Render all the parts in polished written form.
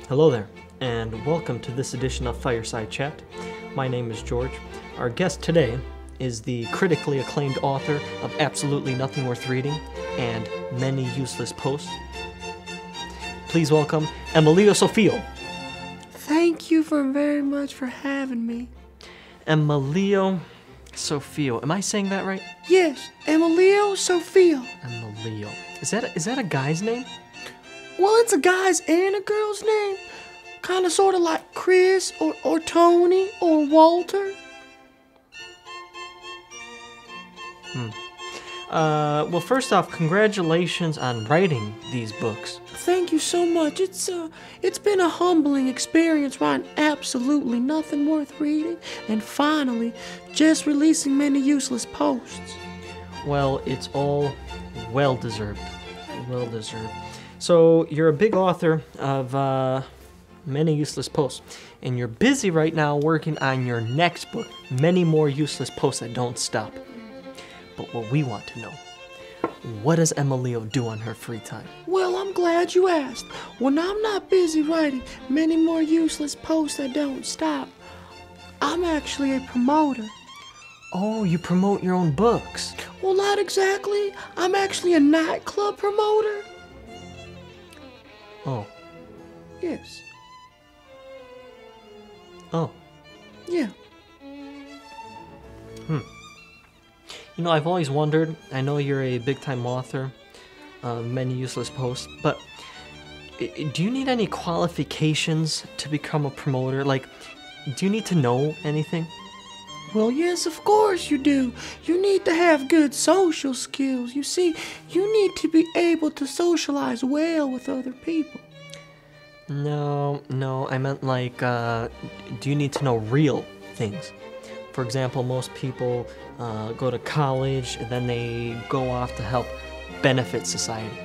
Hello there, and welcome to this edition of Fireside Chat. My name is George. Our guest today is the critically acclaimed author of Absolutely Nothing Worth Reading and Many Useless Posts. Please welcome Emilio Sophio. Thank you very much for having me. Emilio Sophio. Am I saying that right? Yes, Emilio Sophio. Emilio. Is that a guy's name? Well, it's a guy's and a girl's name. Kind of sort of like Chris or Tony or Walter. Well, first off, congratulations on writing these books. Thank you so much. It's been a humbling experience writing absolutely nothing worth reading and finally just releasing Many Useless Posts. Well, it's all well-deserved. Well-deserved. So, you're a big author of Many Useless Posts, and you're busy right now working on your next book, Many More Useless Posts That Don't Stop. But what we want to know, what does Emilio do on her free time? Well, I'm glad you asked. When I'm not busy writing Many More Useless Posts That Don't Stop, I'm actually a promoter. Oh, you promote your own books. Well, not exactly. I'm actually a nightclub promoter. Oh. Yes. Oh. Yeah. You know, I've always wondered, I know you're a big-time author of Many Useless Posts, but do you need any qualifications to become a promoter? Like, do you need to know anything? Well, yes, of course you do. You need to have good social skills. You see, you need to be able to socialize well with other people. No, I meant like, do you need to know real things? For example, most people go to college and then they go off to help benefit society.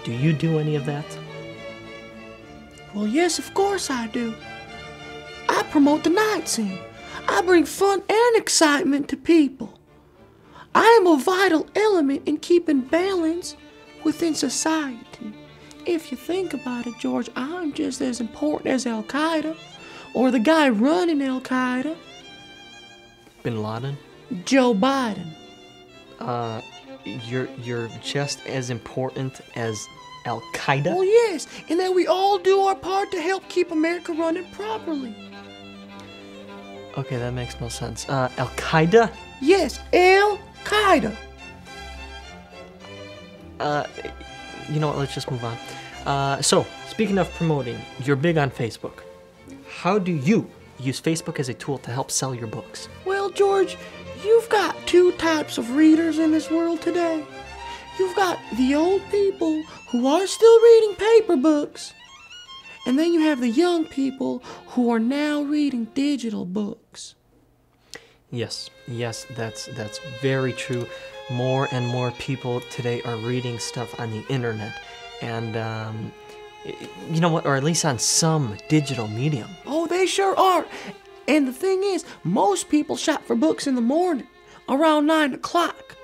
Do you do any of that? Well, yes, of course I do. I promote the night scene. I bring fun and excitement to people. I am a vital element in keeping balance within society. If you think about it, George, I'm just as important as Al-Qaeda or the guy running Al-Qaeda. Bin Laden? Joe Biden. You're just as important as Al-Qaeda? Well, yes, and that we all do our part to help keep America running properly. Okay, that makes no sense. Al-Qaeda? Yes, Al-Qaeda. You know what, let's just move on. So, speaking of promoting, you're big on Facebook. How do you use Facebook as a tool to help sell your books? Well, George, you've got two types of readers in this world today. You've got the old people who are still reading paper books, and then you have the young people who are now reading digital books. Yes, that's very true. More and more people today are reading stuff on the internet, and you know what, or at least on some digital medium. Oh, they sure are. And the thing is, most people shop for books in the morning, around 9 o'clock.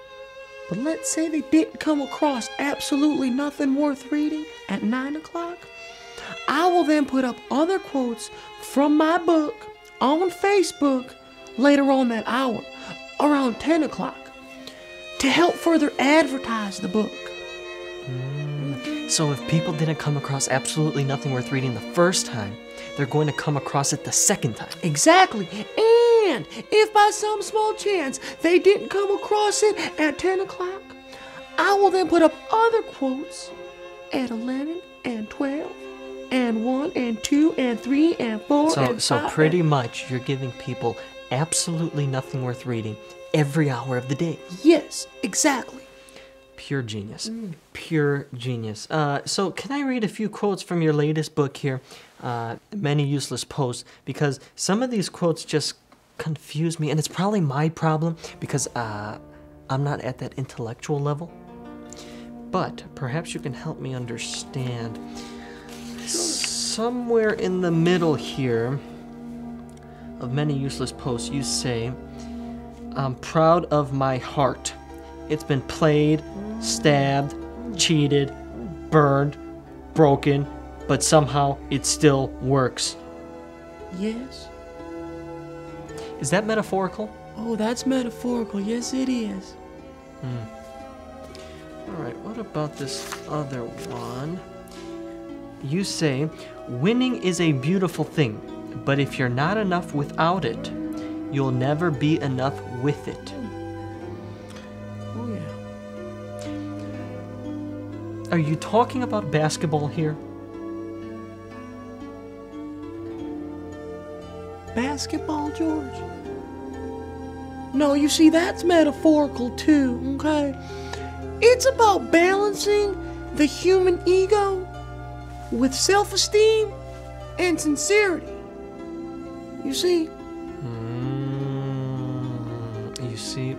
But let's say they didn't come across absolutely nothing worth reading at 9 o'clock. I will then put up other quotes from my book on Facebook later on that hour, around 10 o'clock, to help further advertise the book. So if people didn't come across absolutely nothing worth reading the first time, they're going to come across it the second time. Exactly. And if by some small chance they didn't come across it at 10 o'clock, I will then put up other quotes at 11 and 12 and 1 and 2 and 3 and 4 and 5. So pretty much you're giving people absolutely nothing worth reading every hour of the day. Yes, exactly. Pure genius. Pure genius. So can I read a few quotes from your latest book here, Many Useless Posts? Because some of these quotes just confuse me, and it's probably my problem because I'm not at that intellectual level. But perhaps you can help me understand. Somewhere in the middle here of Many Useless Posts, you say, I'm proud of my heart. It's been played, stabbed, cheated, burned, broken, but somehow it still works. Yes. Is that metaphorical? Oh, that's metaphorical. Yes, it is. Alright, what about this other one? You say, winning is a beautiful thing, but if you're not enough without it, you'll never be enough with it. Oh, yeah. Are you talking about basketball here? Basketball, George? No, you see, that's metaphorical too, okay? It's about balancing the human ego with self-esteem and sincerity. You see? You see,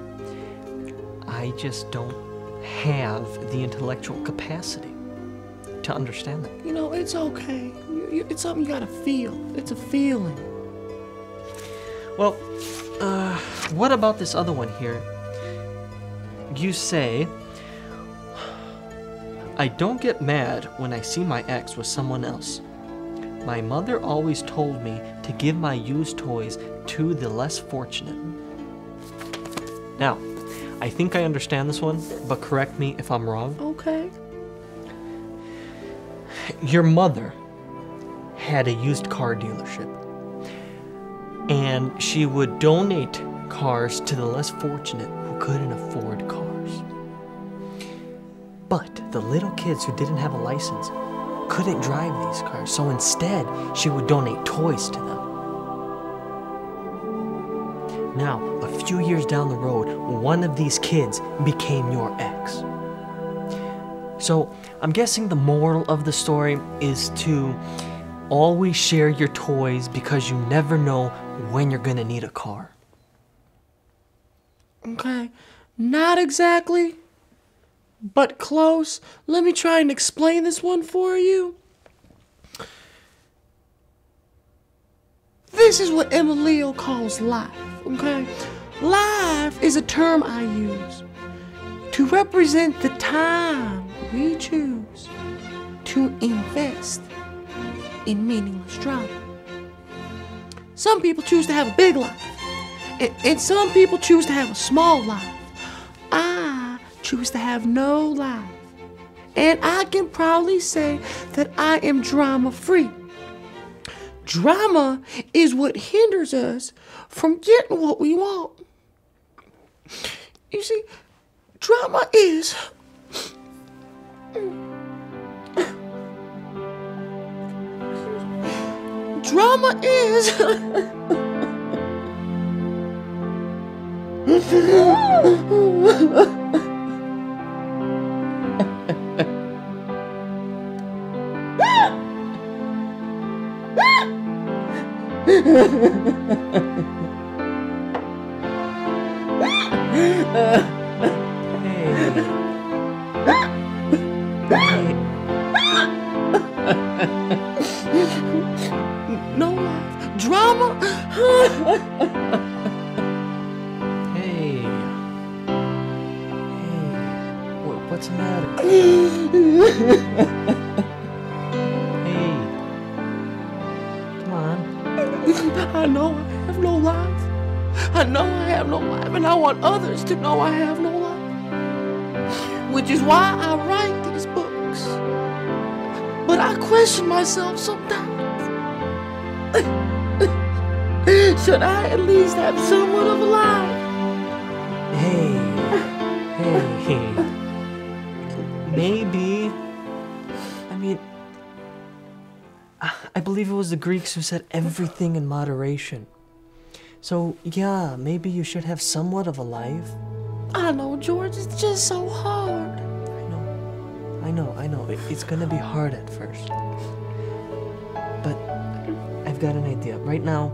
I just don't have the intellectual capacity to understand that. You know, it's okay. It's something you gotta feel. It's a feeling. Well, what about this other one here? You say, I don't get mad when I see my ex with someone else. My mother always told me to give my used toys to the less fortunate. Now, I think I understand this one, but correct me if I'm wrong. Okay. Your mother had a used car dealership, and she would donate cars to the less fortunate who couldn't afford cars. But the little kids who didn't have a license couldn't drive these cars, so instead she would donate toys to them. Now, a few years down the road, one of these kids became your ex. So, I'm guessing the moral of the story is to always share your toys because you never know when you're gonna need a car. Okay. Not exactly, but close. Let me try and explain this one for you. This is what Emilio calls life, okay? Life is a term I use to represent the time we choose to invest in meaningless drama. Some people choose to have a big life, and some people choose to have a small life. I choose to have no life, and I can proudly say that I am drama-free. Drama is what hinders us from getting what we want. You see, drama is... Drama is... No life. Drama. Hey. What's the matter? Hey. Come on. I know I have no life. I know I have no life, and I want others to know I have no life. Which is why I write these books. But I question myself sometimes. Should I at least have somewhat of a life? Hey. Maybe. I mean, I believe it was the Greeks who said everything in moderation. So, yeah, maybe you should have somewhat of a life. I know, George, it's just so hard. I know. It's gonna be hard at first. But I've got an idea. Right now,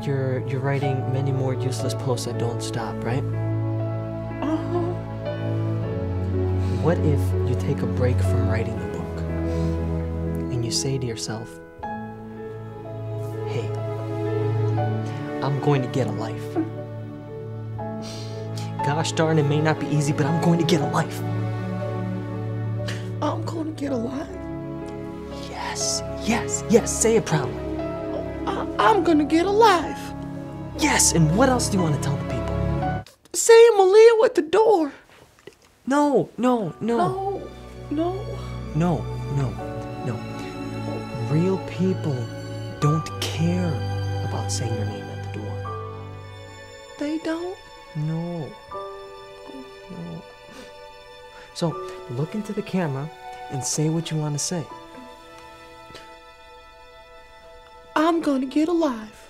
you're writing many more useless posts that don't stop, right? Uh-huh. What if you take a break from writing the book and you say to yourself, hey, I'm going to get a life. Gosh darn, it may not be easy, but I'm going to get a life. I'm gonna get a life? Yeah. Yes, yes, yes, say it proudly. I'm gonna get alive. Yes, and what else do you want to tell the people? Say Emilio at the door. No, no, no. No. No, no, no. Real people don't care about saying your name at the door. They don't? No. No. So, look into the camera and say what you want to say. I'm gonna get alive.